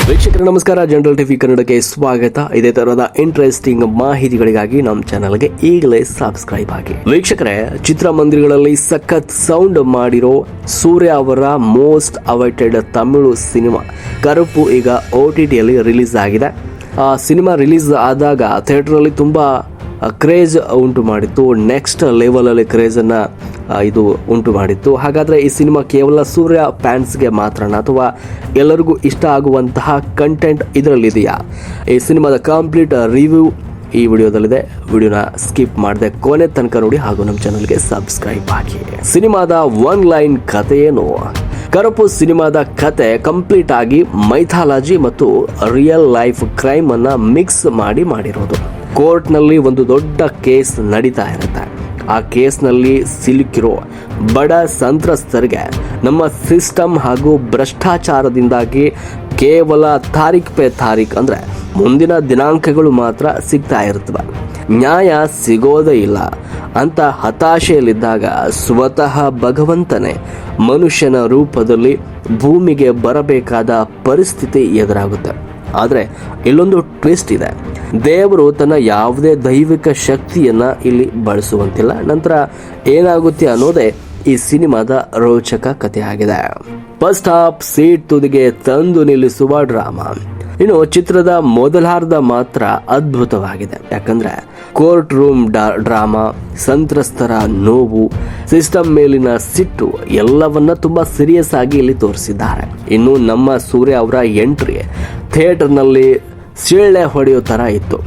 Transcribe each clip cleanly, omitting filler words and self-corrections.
ವೀಕ್ಷಕರ ನಮಸ್ಕಾರ, general TV ಕನ್ನಡಕ್ಕೆ ಸ್ವಾಗತ. ಇದೇ ತರಹದ ಇಂಟ್ರೆಸ್ಟಿಂಗ್ ಮಾಹಿತಿಗಳಿಗಾಗಿ ನಮ್ಮ ಚಾನಲ್ಗೆ ಈಗಲೇ ಸಬ್ಸ್ಕ್ರೈಬ್ ಆಗಿ. ವೀಕ್ಷಕರೇ, ಚಿತ್ರಮಂದಿರಗಳಲ್ಲಿ ಸಖತ್ ಸೌಂಡ್ ಮಾಡಿರೋ ಸೂರ್ಯ ಅವರ most awaited Tamil cinema Karuppu ಈಗ OTTಯಲ್ಲಿ ರಿಲೀಸ್ ಆಗಿದೆ. ಆ ಸಿನಿಮಾ ರಿಲೀಸ್ ಆದಾಗ ಥಿಯೇಟರಲ್ಲಿ ತುಂಬಾ ಕ್ರೇಜ್ ಉಂಟು ಮಾಡಿತ್ತು. ನೆಕ್ಸ್ಟ್ ಲೆವೆಲಲ್ಲಿ ಕ್ರೇಜನ್ನು ಇದು ಉಂಟು ಮಾಡಿತ್ತು. ಹಾಗಾದರೆ ಈ ಸಿನಿಮಾ ಕೇವಲ ಸೂರ್ಯ ಫ್ಯಾನ್ಸ್ಗೆ ಮಾತ್ರನಾ ಅಥವಾ ಎಲ್ಲರಿಗೂ ಇಷ್ಟ ಆಗುವಂತಹ ಕಂಟೆಂಟ್ ಇದರಲ್ಲಿದೆಯಾ? ಈ ಸಿನಿಮಾದ ಕಂಪ್ಲೀಟ್ ರಿವ್ಯೂ ಈ ವಿಡಿಯೋದಲ್ಲಿದೆ. ವಿಡಿಯೋನ ಸ್ಕಿಪ್ ಮಾಡದೆ ಕೊನೆ ತನಕ ನೋಡಿ ಹಾಗೂ ನಮ್ಮ ಚಾನಲ್ಗೆ ಸಬ್ಸ್ಕ್ರೈಬ್ ಆಗಿ. ಸಿನಿಮಾದ ಒನ್ ಲೈನ್ ಕಥೆ ಏನು? ಕರುಪ್ಪು ಸಿನಿಮಾದ ಕತೆ ಕಂಪ್ಲೀಟ್ ಆಗಿ ಮೈಥಾಲಜಿ ಮತ್ತು ರಿಯಲ್ ಲೈಫ್ ಕ್ರೈಮ್ ಅನ್ನ ಮಿಕ್ಸ್ ಮಾಡಿರೋದು. ಕೋರ್ಟ್ನಲ್ಲಿ ಒಂದು ದೊಡ್ಡ ಕೇಸ್ ನಡೀತಾ ಇರುತ್ತೆ. ಆ ಕೇಸ್ನಲ್ಲಿ ಸಿಲುಕಿರೋ ಬಡ ಸಂತ್ರಸ್ತರಿಗೆ ನಮ್ಮ ಸಿಸ್ಟಮ್ ಹಾಗೂ ಭ್ರಷ್ಟಾಚಾರದಿಂದಾಗಿ ಕೇವಲ ತಾರೀಖ್ ಪೇ ತಾರೀಖ್ ಅಂದರೆ ಮುಂದಿನ ದಿನಾಂಕಗಳು ಮಾತ್ರ ಸಿಗ್ತಾ ಇರ್ತವೆ. ನ್ಯಾಯ ಸಿಗೋದೇ ಇಲ್ಲ ಅಂತ ಹತಾಶೆಯಲ್ಲಿದ್ದಾಗ ಸ್ವತಃ ಭಗವಂತನೇ ಮನುಷ್ಯನ ರೂಪದಲ್ಲಿ ಭೂಮಿಗೆ ಬರಬೇಕಾದ ಪರಿಸ್ಥಿತಿ ಎದುರಾಗುತ್ತೆ. ಆದರೆ ಇಲ್ಲೊಂದು ಟ್ವಿಸ್ಟ್ ಇದೆ. ದೇವರು ತನ್ನ ಯಾವುದೇ ದೈವಿಕ ಶಕ್ತಿಯನ್ನ ಇಲ್ಲಿ ಬಳಸುವಂತಿಲ್ಲ. ನಂತರ ಏನಾಗುತ್ತೆ ಅನ್ನೋದೇ ಈ ಸಿನಿಮಾದ ರೋಚಕ ಕಥೆ ಆಗಿದೆ. ಫಸ್ಟ್ ಹಾಫ್ ಸೀಟ್ ತುದಿಗೆ ತಂದು ನಿಲ್ಲಿಸುವ ಡ್ರಾಮಾ. ಇನ್ನು ಚಿತ್ರದ ಮೊದಲಾರ್ಧ ಮಾತ್ರ ಅದ್ಭುತವಾಗಿದೆ. ಯಾಕಂದ್ರೆ ಕೋರ್ಟ್ ರೂಮ್ ಡ್ರಾಮಾ, ಸಂತ್ರಸ್ತರ ನೋವು, ಸಿಸ್ಟಮ್ ಮೇಲಿನ ಸಿಟ್ಟು ಎಲ್ಲವನ್ನ ತುಂಬಾ ಸೀರಿಯಸ್ ಆಗಿ ಇಲ್ಲಿ ತೋರಿಸಿದ್ದಾರೆ. ಇನ್ನು ನಮ್ಮ ಸೂರ್ಯ ಅವರ ಎಂಟ್ರಿ ಥಿಯೇಟರ್ನಲ್ಲಿ ಸಿಳ್ಳೆ ಹೊಡೆಯೋ ತರ ಇತ್ತು.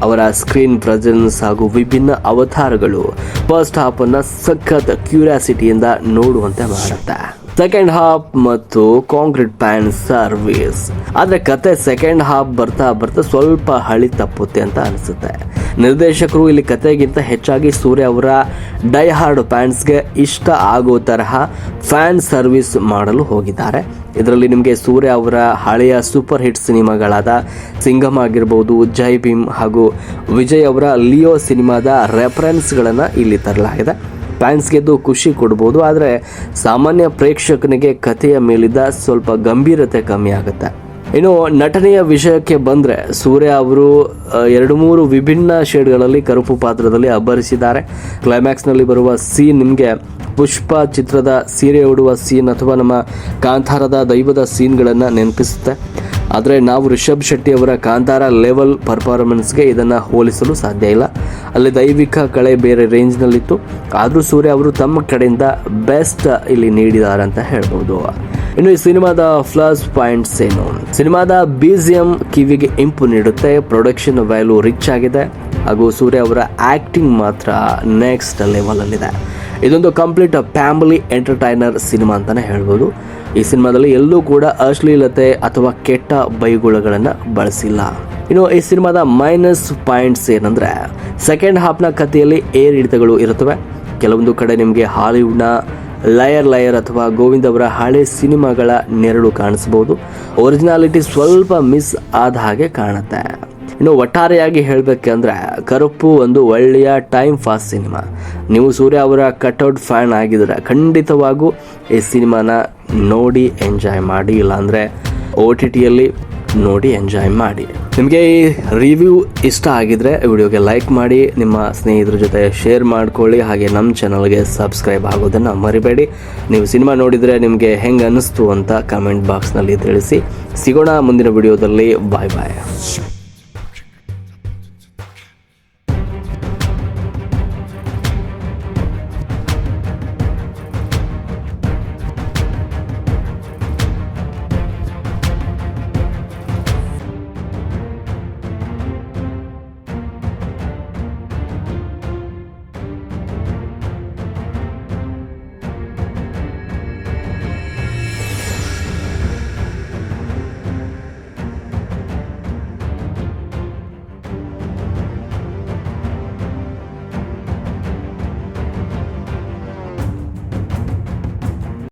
ಅವರ ಸ್ಕ್ರೀನ್ ಪ್ರೆಸೆನ್ಸ್ ಹಾಗೂ ವಿಭಿನ್ನ ಅವತಾರಗಳು ಫಸ್ಟ್ ಹಾಫ್ ಅನ್ನ ಸಖತ್ ಕ್ಯೂರಿಯಾಸಿಟಿಯಿಂದ ನೋಡುವಂತೆ ಮಾಡುತ್ತೆ. ಸೆಕೆಂಡ್ ಹಾಫ್ ಮತ್ತು ಕಾಂಕ್ರೀಟ್ ಪ್ಯಾನ್ ಸರ್ವಿಸ್. ಆದ್ರೆ ಕತೆ ಸೆಕೆಂಡ್ ಹಾಫ್ ಬರ್ತಾ ಸ್ವಲ್ಪ ಹಳಿ ತಪ್ಪುತ್ತೆ ಅಂತ ಅನಿಸುತ್ತೆ. ನಿರ್ದೇಶಕರು ಇಲ್ಲಿ ಕತೆಗಿಂತ ಹೆಚ್ಚಾಗಿ ಸೂರ್ಯ ಅವರ ಡೈ ಹಾರ್ಡ್ ಫ್ಯಾನ್ಸ್ಗೆ ಇಷ್ಟ ಆಗೋ ತರಹ ಫ್ಯಾನ್ ಸರ್ವಿಸ್ ಮಾಡಲು ಹೋಗಿದ್ದಾರೆ. ಇದರಲ್ಲಿ ನಿಮಗೆ ಸೂರ್ಯ ಅವರ ಹಳೆಯ ಸೂಪರ್ ಹಿಟ್ ಸಿನಿಮಾಗಳಾದ ಸಿಂಘಂ ಆಗಿರ್ಬೋದು, ಜೈ ಭೀಮ್ ಹಾಗೂ ವಿಜಯ್ ಅವರ ಲಿಯೋ ಸಿನಿಮಾದ ರೆಫರೆನ್ಸ್ಗಳನ್ನು ಇಲ್ಲಿ ತರಲಾಗಿದೆ. ಫ್ಯಾನ್ಸ್ಗೆ ಇದು ಖುಷಿ ಕೊಡ್ಬೋದು, ಆದರೆ ಸಾಮಾನ್ಯ ಪ್ರೇಕ್ಷಕನಿಗೆ ಕಥೆಯ ಮೇಲಿದ್ದ ಸ್ವಲ್ಪ ಗಂಭೀರತೆ ಕಮ್ಮಿ ಆಗುತ್ತೆ. ಇನ್ನು ನಟನೆಯ ವಿಷಯಕ್ಕೆ ಬಂದರೆ ಸೂರ್ಯ ಅವರು 2-3 ವಿಭಿನ್ನ ಶೇಡ್ಗಳಲ್ಲಿ ಕರುಪ್ಪು ಪಾತ್ರದಲ್ಲಿ ಅಬ್ಬರಿಸಿದ್ದಾರೆ. ಕ್ಲೈಮ್ಯಾಕ್ಸ್ನಲ್ಲಿ ಬರುವ ಸೀನ್ ನಿಮಗೆ ಪುಷ್ಪ ಚಿತ್ರದ ಸೀರೆ ಉಡುವ ಸೀನ್ ಅಥವಾ ನಮ್ಮ ಕಾಂತಾರದ ದೈವದ ಸೀನ್ಗಳನ್ನು ನೆನಪಿಸುತ್ತೆ. ಆದರೆ ನಾವು ರಿಷಬ್ ಶೆಟ್ಟಿ ಅವರ ಕಾಂತಾರ ಲೆವೆಲ್ ಪರ್ಫಾರ್ಮೆನ್ಸ್ಗೆ ಇದನ್ನು ಹೋಲಿಸಲು ಸಾಧ್ಯ ಇಲ್ಲ. ಅಲ್ಲಿ ದೈವಿಕ ಕಳೆ ಬೇರೆ ರೇಂಜ್ನಲ್ಲಿತ್ತು. ಆದರೂ ಸೂರ್ಯ ಅವರು ತಮ್ಮ ಕಡೆಯಿಂದ ಬೆಸ್ಟ್ ಇಲ್ಲಿ ನೀಡಿದ್ದಾರೆ ಅಂತ ಹೇಳ್ಬೋದು. ಇನ್ನು ಈ ಸಿನಿಮಾದ ಪ್ಲಸ್ ಪಾಯಿಂಟ್ಸ್ ಏನು? ಸಿನಿಮಾದ BGM ಕಿವಿಗೆ ಇಂಪು ನೀಡುತ್ತೆ. ಪ್ರೊಡಕ್ಷನ್ ವ್ಯಾಲ್ಯೂ ರಿಚ್ ಆಗಿದೆ ಹಾಗೂ ಸೂರ್ಯ ಅವರ ಆಕ್ಟಿಂಗ್ ಮಾತ್ರ ನೆಕ್ಸ್ಟ್ ಲೆವೆಲ್ ಅಲ್ಲಿದೆ. ಇದೊಂದು ಕಂಪ್ಲೀಟ್ ಫ್ಯಾಮಿಲಿ ಎಂಟರ್ಟೈನರ್ ಸಿನಿಮಾ ಅಂತಾನೆ ಹೇಳ್ಬೋದು. ಈ ಸಿನಿಮಾದಲ್ಲಿ ಎಲ್ಲೂ ಕೂಡ ಅಶ್ಲೀಲತೆ ಅಥವಾ ಕೆಟ್ಟ ಬೈಗುಳಗಳನ್ನು ಬಳಸಿಲ್ಲ. ಇನ್ನು ಈ ಸಿನಿಮಾದ ಮೈನಸ್ ಪಾಯಿಂಟ್ಸ್ ಏನಂದ್ರೆ ಸೆಕೆಂಡ್ ಹಾಫ್ನ ಕಥೆಯಲ್ಲಿ ಏರಿಳಿತಗಳು ಇರುತ್ತವೆ. ಕೆಲವೊಂದು ಕಡೆ ನಿಮಗೆ ಹಾಲಿವುಡ್ನ ಲಯರ್ ಅಥವಾ ಗೋವಿಂದ್ ಅವರ ಹಳೆ ಸಿನಿಮಾಗಳ ನೆರಳು ಕಾಣಿಸಬಹುದು. ಒರಿಜಿನಾಲಿಟಿ ಸ್ವಲ್ಪ ಮಿಸ್ ಆದ ಹಾಗೆ ಕಾಣುತ್ತೆ. ಇನ್ನು ಒಟ್ಟಾರೆಯಾಗಿ ಹೇಳಬೇಕಂದ್ರೆ ಕರುಪ್ಪು ಒಂದು ಒಳ್ಳೆಯ ಟೈಮ್ ಪಾಸ್ ಸಿನಿಮಾ. ನೀವು ಸೂರ್ಯ ಅವರ ಕಟ್ಔಟ್ ಫ್ಯಾನ್ ಆಗಿದ್ರೆ ಖಂಡಿತವಾಗೂ ಈ ಸಿನಿಮಾನ ನೋಡಿ ಎಂಜಾಯ್ ಮಾಡಿ, ಇಲ್ಲಾಂದರೆ OTTಯಲ್ಲಿ ನೋಡಿ ಎಂಜಾಯ್ ಮಾಡಿ. ನಿಮಗೆ ಈ ರಿವ್ಯೂ ಇಷ್ಟ ಆಗಿದ್ರೆ ವಿಡಿಯೋಗೆ ಲೈಕ್ ಮಾಡಿ, ನಿಮ್ಮ ಸ್ನೇಹಿತರ ಜೊತೆ ಶೇರ್ ಮಾಡ್ಕೊಳ್ಳಿ, ಹಾಗೆ ನಮ್ಮ ಚಾನಲ್ಗೆ ಸಬ್ಸ್ಕ್ರೈಬ್ ಆಗೋದನ್ನು ಮರಿಬೇಡಿ. ನೀವು ಸಿನಿಮಾ ನೋಡಿದರೆ ನಿಮಗೆ ಹೆಂಗೆ ಅನ್ನಿಸ್ತು ಅಂತ ಕಮೆಂಟ್ ಬಾಕ್ಸ್ನಲ್ಲಿ ತಿಳಿಸಿ. ಸಿಗೋಣ ಮುಂದಿನ ವಿಡಿಯೋದಲ್ಲಿ. ಬಾಯ್.